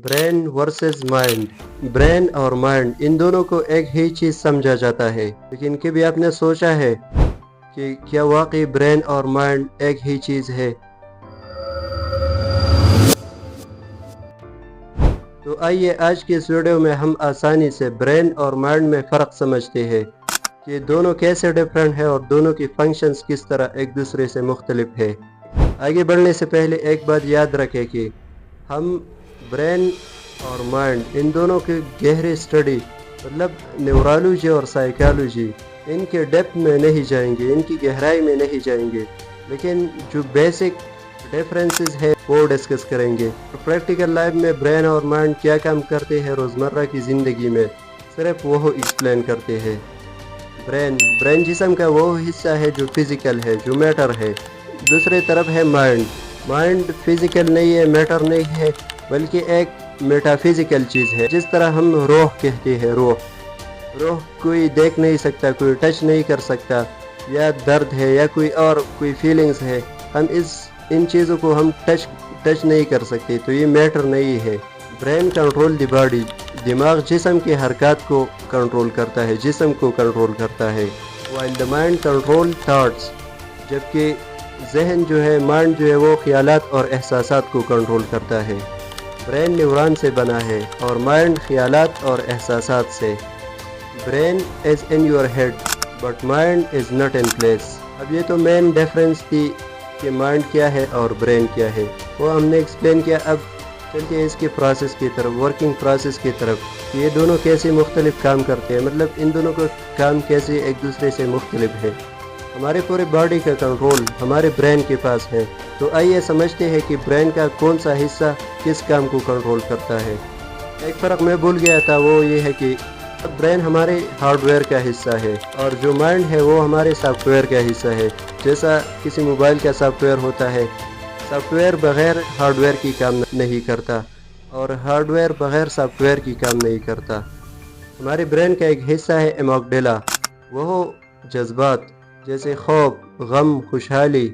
Brain versus mind. Brain اور mind ان دونوں کو ایک ہی چیز سمجھا جاتا ہے، لیکن کبھی آپ نے سوچا ہے کہ کیا واقعی برین اور مائنڈ ایک ہی چیز ہے؟ تو آئیے آج کے اس ویڈیو میں ہم آسانی سے برین اور مائنڈ میں فرق سمجھتے ہیں کہ دونوں کیسے ڈیفرنٹ ہیں اور دونوں کی فنکشنز کس طرح ایک دوسرے سے مختلف ہے. آگے بڑھنے سے پہلے ایک بات یاد رکھیں کہ ہم برین اور مائنڈ ان دونوں کی گہری اسٹڈی مطلب نیورولوجی اور سائیکالوجی ان کے ڈیپتھ میں نہیں جائیں گے، ان کی گہرائی میں نہیں جائیں گے، لیکن جو بیسک ڈیفرنسز ہے وہ ڈسکس کریں گے. پریکٹیکل لائف میں برین اور مائنڈ کیا کام کرتے ہیں روزمرہ کی زندگی میں صرف وہ ایکسپلین کرتے ہیں. برین جسم کا وہ حصہ ہے جو فزیکل ہے، جو میٹر ہے. دوسری طرف ہے مائنڈ فزیکل نہیں ہے، میٹر نہیں ہے، بلکہ ایک میٹا فزیکل چیز ہے. جس طرح ہم روح کہتے ہیں، روح کوئی دیکھ نہیں سکتا، کوئی ٹچ نہیں کر سکتا، یا درد ہے یا کوئی فیلنگز ہے، ہم ان چیزوں کو ہم ٹچ نہیں کر سکتے، تو یہ میٹر نہیں ہے. برین کنٹرول دی باڈی، دماغ جسم کے حرکات کو کنٹرول کرتا ہے، جسم کو کنٹرول کرتا ہے. while the mind control thoughts، جبکہ ذہن جو ہے، مائنڈ جو ہے، وہ خیالات اور احساسات کو کنٹرول کرتا ہے. برین نیورون سے بنا ہے اور مائنڈ خیالات اور احساسات سے. Brain is in your head but mind is not in place. اب یہ تو مین ڈیفرنس تھی کہ مائنڈ کیا ہے اور برین کیا ہے، وہ ہم نے ایکسپلین کیا. اب چلتے ہیں اس کے پروسیس کی طرف، ورکنگ پروسیس کی طرف. یہ دونوں کیسے مختلف کام کرتے ہیں، مطلب ان دونوں کا کام کیسے ایک دوسرے سے مختلف ہے. ہمارے پورے باڈی کا کنٹرول ہمارے برین کے پاس ہے. تو آئیے سمجھتے ہیں کہ برین کا کون سا حصہ کس کام کو کنٹرول کرتا ہے. ایک فرق میں بھول گیا تھا، وہ یہ ہے کہ برین ہمارے ہارڈ ویئر کا حصہ ہے اور جو مائنڈ ہے وہ ہمارے سافٹ ویئر کا حصہ ہے. جیسا کسی موبائل کا سافٹ ویئر ہوتا ہے، سافٹ ویئر بغیر ہارڈ ویئر کی کام نہیں کرتا اور ہارڈ ویئر بغیر سافٹ ویئر کی کام نہیں کرتا. ہمارے برین کا ایک حصہ ہے ایماگڈیلا، وہ جذبات جیسے خوف، غم، خوشحالی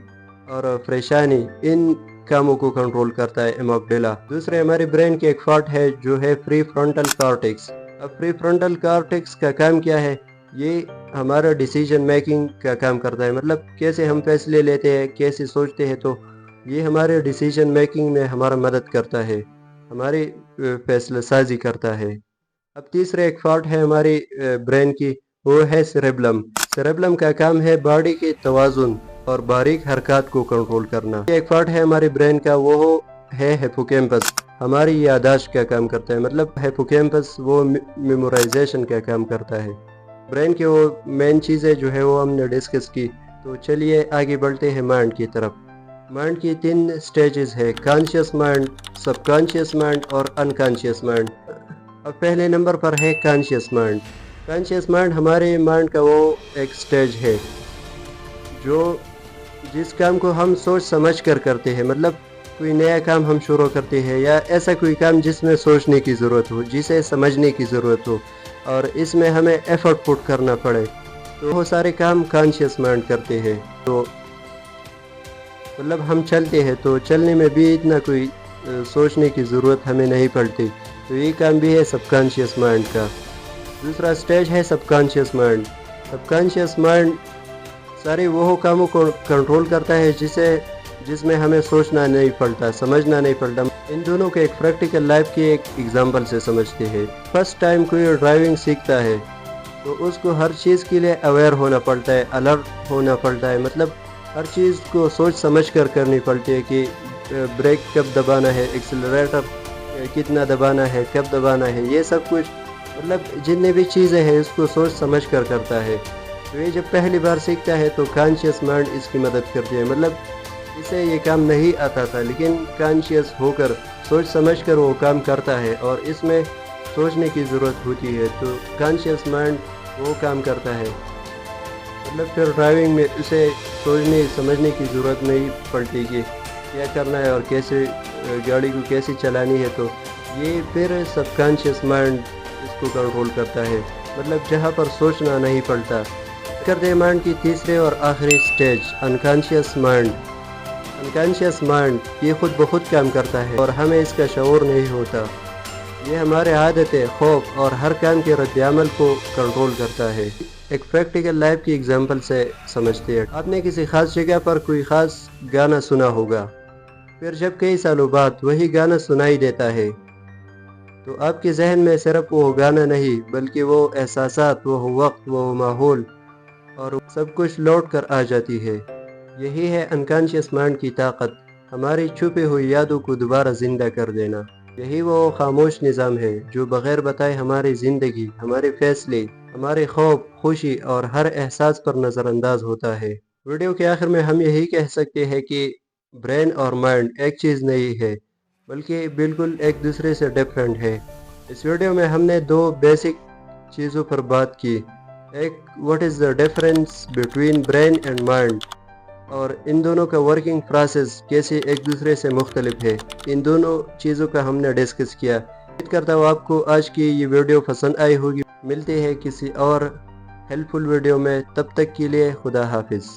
اور پریشانی ان کاموں کو کنٹرول کرتا ہے ایماگڈیلا. دوسرے ہمارے برین کے ایک پارٹ ہے جو ہے پری فرنٹل کارٹیکس. اب پری فرنٹل کارٹیکس کا کام کیا ہے؟ یہ ہمارا ڈیسیجن میکنگ کا کام کرتا ہے، مطلب کیسے ہم فیصلے لیتے ہیں، کیسے سوچتے ہیں. تو یہ ہمارے ڈیسیجن میکنگ میں ہمارا مدد کرتا ہے، ہماری فیصلہ سازی کرتا ہے. اب تیسرے ایک پارٹ ہے ہماری برین کی، وہ ہے سیریبلم. سیریبلم کا کام ہے باڈی کے توازن اور باریک حرکات کو کنٹرول کرنا. ایک پارٹ ہے ہماری برین کا، وہ ہے ہیپوکیمپس، ہماری یادداشت کا کام کرتا ہے. مطلب ہیپوکیمپس وہ میمورائزیشن کا کام کرتا ہے. برین کے وہ مین چیزیں جو ہے وہ ہم نے ڈسکس کی. تو چلیے آگے بڑھتے ہیں مائنڈ کی طرف. مائنڈ کی 3 سٹیجز ہے: کانشیس مائنڈ، سب کانشیس مائنڈ اور انکانشیس مائنڈ. اب پہلے نمبر پر ہے کانشیس مائنڈ. کانشیس مائنڈ ہمارے مائنڈ کا وہ ایک سٹیج ہے جس کام کو ہم سوچ سمجھ کر کرتے ہیں. مطلب کوئی نیا کام ہم شروع کرتے ہیں یا ایسا کوئی کام جس میں سوچنے کی ضرورت ہو، جسے سمجھنے کی ضرورت ہو اور اس میں ہمیں ایفرٹ پٹ کرنا پڑے، تو وہ سارے کام کانشیس مائنڈ کرتے ہیں. تو مطلب ہم چلتے ہیں تو چلنے میں بھی اتنا کوئی سوچنے کی ضرورت ہمیں نہیں پڑتی، تو یہ کام بھی ہے سب کانشیس مائنڈ کا. دوسرا سٹیج ہے سب کانشیس مائنڈ. سب کانشیس مائنڈ سارے وہ کاموں کو کنٹرول کرتا ہے جس میں ہمیں سوچنا نہیں پڑتا، سمجھنا نہیں پڑتا. ان دونوں کے ایک پریکٹیکل لائف کی ایک ایگزامپل سے سمجھتے ہیں. فرسٹ ٹائم کوئی ڈرائیونگ سیکھتا ہے تو اس کو ہر چیز کے لیے اویئر ہونا پڑتا ہے، الرٹ ہونا پڑتا ہے. مطلب ہر چیز کو سوچ سمجھ کر کرنی پڑتی ہے کہ بریک کب دبانا ہے، ایکسلریٹر کتنا دبانا ہے، کب دبانا ہے، یہ سب کچھ مطلب جتنے بھی چیزیں ہیں اس کو سوچ سمجھ کر کرتا ہے. تو یہ جب پہلی بار سیکھتا ہے تو کانشیس مائنڈ اس کی مدد کرتی ہے. مطلب اسے یہ کام نہیں آتا تھا لیکن کانشیس ہو کر سوچ سمجھ کر وہ کام کرتا ہے اور اس میں سوچنے کی ضرورت ہوتی ہے، تو کانشیس مائنڈ وہ کام کرتا ہے. مطلب پھر ڈرائیونگ میں اسے سوچنے سمجھنے کی ضرورت نہیں پڑتی کہ کیا کرنا ہے اور کیسے گاڑی کو کیسے چلانی ہے. تو یہ پھر سب کانشیس مائنڈ اس کو کنٹرول کرتا ہے، مطلب جہاں پر سوچنا نہیں پڑتا. کرتے ہیں مائنڈ کی تیسرے اور آخری stage unconscious mind. Unconscious mind یہ خود بخود کام کرتا ہے اور ہمیں اس کا شعور نہیں ہوتا. یہ ہمارے عادتیں، خوف اور ہر کام کے رد عمل کو کنٹرول کرتا ہے۔ ایک پریکٹیکل لائف کی اگزامپل سے سمجھتے ہیں۔ آپ نے کسی خاص جگہ پر کوئی خاص گانا سنا ہوگا، پھر جب کئی سالوں بعد وہی گانا سنائی دیتا ہے تو آپ کے ذہن میں صرف وہ گانا نہیں بلکہ وہ احساسات، وہ وقت، وہ ماحول اور سب کچھ لوٹ کر آ جاتی ہے۔ یہی ہے انکانشیس مائنڈ کی طاقت، ہماری چھپی ہوئی یادوں کو دوبارہ زندہ کر دینا۔ یہی وہ خاموش نظام ہے جو بغیر بتائے ہماری زندگی، ہمارے فیصلے، ہمارے خوف، خوشی اور ہر احساس پر نظر انداز ہوتا ہے۔ ویڈیو کے آخر میں ہم یہی کہہ سکتے ہیں کہ برین اور مائنڈ ایک چیز نہیں ہے بلکہ بالکل ایک دوسرے سے ڈیفرنٹ ہے۔ اس ویڈیو میں ہم نے دو بیسک چیزوں پر بات کی، ایک what is the difference between brain and mind, اور ان دونوں کا ورکنگ پروسیس کیسے ایک دوسرے سے مختلف ہے۔ ان دونوں چیزوں کا ہم نے ڈسکس کیا۔ امید کرتا ہوں آپ کو آج کی یہ ویڈیو پسند آئی ہوگی۔ ملتے ہیں کسی اور ہیلپ فل ویڈیو میں، تب تک کے لیے خدا حافظ۔